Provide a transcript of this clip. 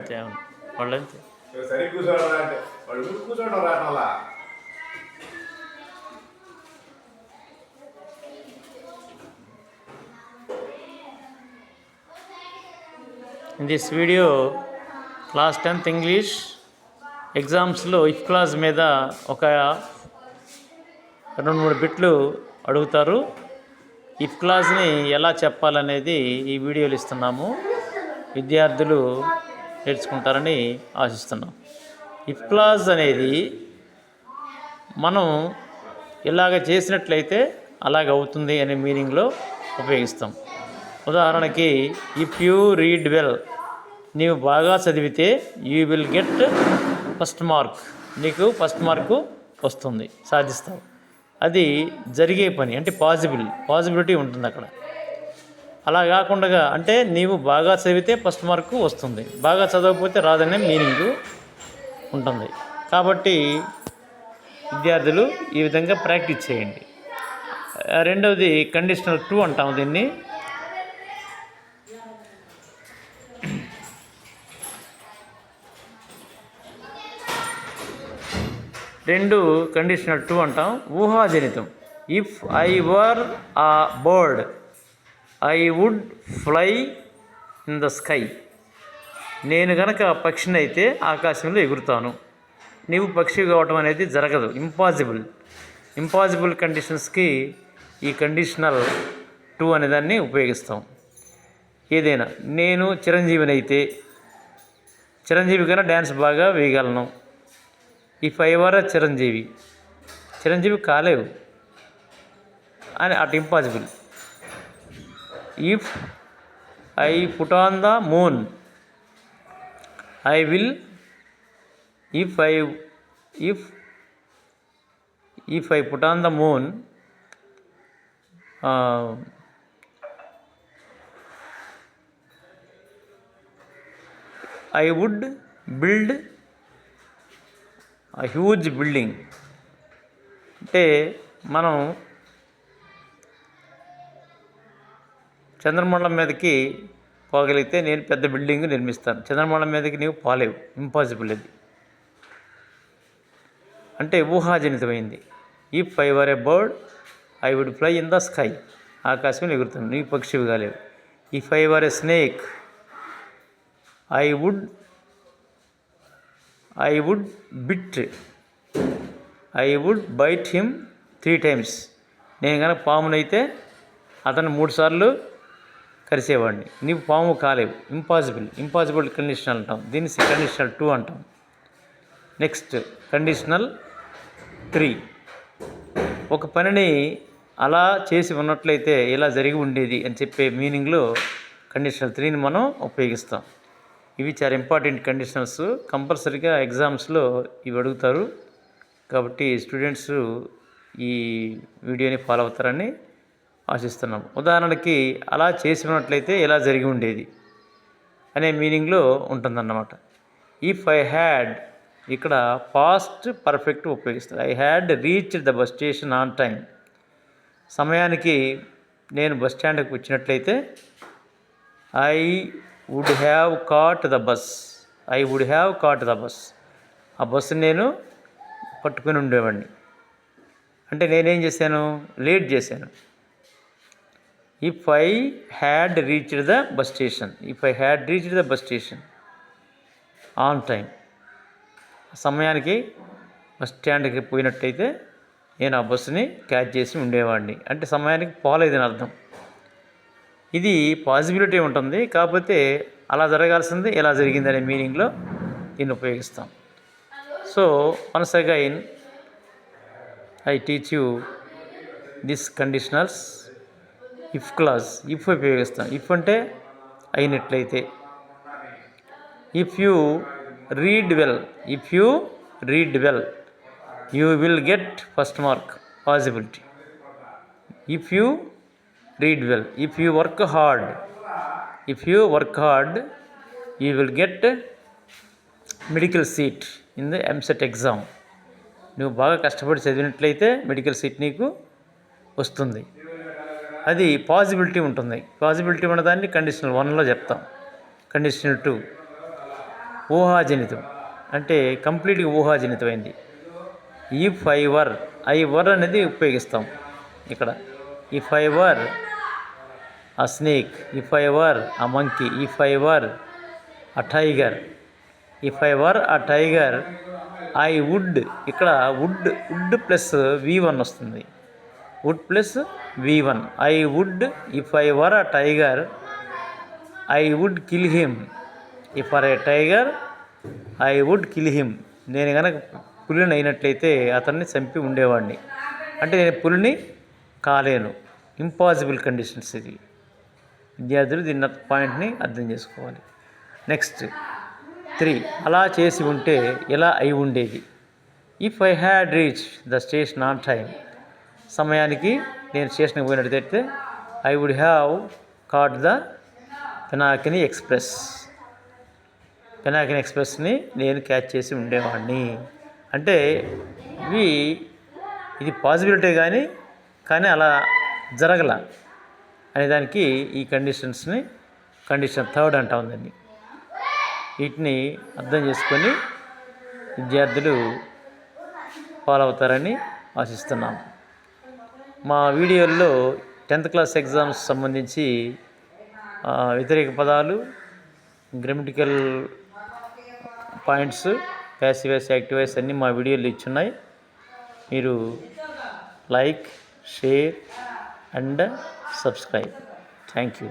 అంతే అవును వాళ్ళు అంతే. సరే కూర్చోవడం అంటే వాళ్ళు కూర్చోవడం రావడం. In this video, class 10th English ఎగ్జామ్స్లో ఇఫ్ క్లాజ్ మీద ఒక 2-3 బిట్లు అడుగుతారు. ఇఫ్ క్లాజ్ని ఎలా చెప్పాలనేది ఈ వీడియోలు ఇస్తున్నాము. విద్యార్థులు నేర్చుకుంటారని ఆశిస్తున్నాం. ఇఫ్ క్లాజ్ అనేది మనం ఇలాగ చేసినట్లయితే అలాగ అవుతుంది అనే మీనింగ్లో ఉపయోగిస్తాం. ఉదాహరణకి ఇఫ్ యూ రీడ్ వెల్, నీవు బాగా చదివితే you will get first mark, నీకు ఫస్ట్ మార్కు వస్తుంది, సాధిస్తావు. అది జరిగే పని అంటే పాజిబిలిటీ ఉంటుంది అక్కడ. అలా కాకుండా అంటే నీవు బాగా చదివితే ఫస్ట్ మార్కు వస్తుంది, బాగా చదవకపోతే రాదనే మీనింగు ఉంటుంది. కాబట్టి విద్యార్థులు ఈ విధంగా ప్రాక్టీస్ చేయండి. రెండవది కండిషనల్ 2 అంటాము దీన్ని. కండిషనల్ 2 అంటాం, ఊహాజనితం. If I were a bird I would fly in the sky. నేను గనక పక్షిని అయితే ఆకాశంలో ఎగురుతాను. నీవు పక్షి కావటం అనేది జరగదు, ఇంపాసిబుల్ కండిషన్స్కి ఈ కండిషనల్ 2 అనేదాన్ని ఉపయోగిస్తాం. ఏదైనా నేను చిరంజీవిని అయితే చిరంజీవి కన్నా డ్యాన్స్ బాగా వేయగలను. ఇఫ్ ఐ వర్ చిరంజీవి కాలేవు అని అటు impossible. If I put on the moon I will. If I put on the moon I would build huge building. అంటే మనం చంద్రమండలం మీదకి పోగలిగితే నేను పెద్ద బిల్డింగ్ నిర్మిస్తాను. చంద్రమండలం మీదకి నీవు పోలేవు, ఇంపాసిబుల్ అది. అంటే ఊహాజనితమైంది. If I were a bird I would fly in the sky, ఆకాశంలో ఎగురుతాను, నీవు పక్షివి కాలేవు. If I were a snake I would bite him 3 times. నేను కనుక పామునైతే అతను 3 సార్లు కరిసేవాడిని. నీవు పాము కాలేవు, ఇంపాసిబుల్ కండిషనల్ అంటాం దీన్ని. కండిషనల్ 2 అంటాం. Next conditional 3. ఒక పనిని అలా చేసి ఉన్నట్లయితే ఇలా జరిగి ఉండేది అని చెప్పే మీనింగ్లో కండిషనల్ 3ని మనం ఉపయోగిస్తాం. ఇవి చాలా ఇంపార్టెంట్ కండిషనల్స్, కంపల్సరీగా ఎగ్జామ్స్లో ఇవి అడుగుతారు. కాబట్టి స్టూడెంట్స్ ఈ వీడియోని ఫాలో అవుతారని ఆశిస్తున్నాం. ఉదాహరణకి అలా చేసి ఉన్నట్లయితే ఎలా జరిగి ఉండేది అనే మీనింగ్లో ఉంటుందన్నమాట. ఇఫ్ ఐ హ్యాడ్, ఇక్కడ పాస్ట్ పర్ఫెక్ట్ ఉపయోగిస్తారు. I had reached the bus station on time. సమయానికి నేను బస్ స్టాండ్కి వచ్చినట్లయితే I would have caught the bus. ఆ బస్సుని నేను పట్టుకుని ఉండేవాడిని. అంటే నేనేం చేశాను, లేట్ చేశాను. If I had reached the bus station on time. సమయానికి బస్ స్టాండ్కి పోయినట్టయితే నేను ఆ బస్సుని క్యాచ్ చేసి ఉండేవాడిని. అంటే సమయానికి పోలేదని అర్థం. ఇది పాజిబిలిటీ ఉంటుంది, కాకపోతే అలా జరగాల్సింది ఎలా జరిగిందనే మీనింగ్లో దీన్ని ఉపయోగిస్తాం. So once again I teach you this conditionals. If clause, if ఉపయోగిస్తాం. ఇఫ్ అంటే అయినట్లయితే. If you read well you will get first mark, possibility. If you read well. If you work hard you will get medical seat in the MCET exam. నువ్వు బాగా కష్టపడి చదివినట్లయితే medical seat నీకు వస్తుంది. అది పాజిబిలిటీ ఉంటుంది. పాజిబిలిటీ ఉన్నదాన్ని conditional 1లో చెప్తాం. కండిషనల్ 2 ఊహాజనితం అంటే కంప్లీట్గా ఊహాజనితమైంది. ఇఫ్ ఐ వర్ అనేది ఉపయోగిస్తాం ఇక్కడ. If I were a snake, if I were a monkey, if I were a tiger, if I were a tiger, I would. ఇక్కడ వుడ్ ప్లస్ V1 వస్తుంది. Would plus V1. I would, if I were a tiger, I would kill him. If I were a tiger, I would kill him. నేను కనుక పులిని అయినట్లయితే అతన్ని చంపి ఉండేవాడిని. అంటే నేను పులిని కాలేను. ఇంపాసిబుల్ కండిషన్స్ ఇది. విద్యార్థులు దీన్ని పాయింట్ని అర్థం చేసుకోవాలి. నెక్స్ట్ 3, అలా చేసి ఉంటే ఎలా అయి ఉండేది. If I had reach the station on time, సమయానికి నేను స్టేషన్కి పోయినట్లయితే I would have caught the Pinakini ఎక్స్ప్రెస్ని నేను క్యాచ్ చేసి ఉండేవాడిని. అంటే ఇది పాసిబిలిటీ కానీ అలా జరగల అనేదానికి ఈ కండిషన్ 3 అంటా ఉందండి. వీటిని అర్థం చేసుకొని విద్యార్థులు ఫాలో అవుతారని ఆశిస్తున్నాము. మా వీడియోల్లో 10th క్లాస్ ఎగ్జామ్స్ సంబంధించి వ్యతిరేక పదాలు, grammatical points, passive voice, active voice అన్నీ మా వీడియోలో ఇచ్చున్నాయి. మీరు like, share and subscribe. Thank you.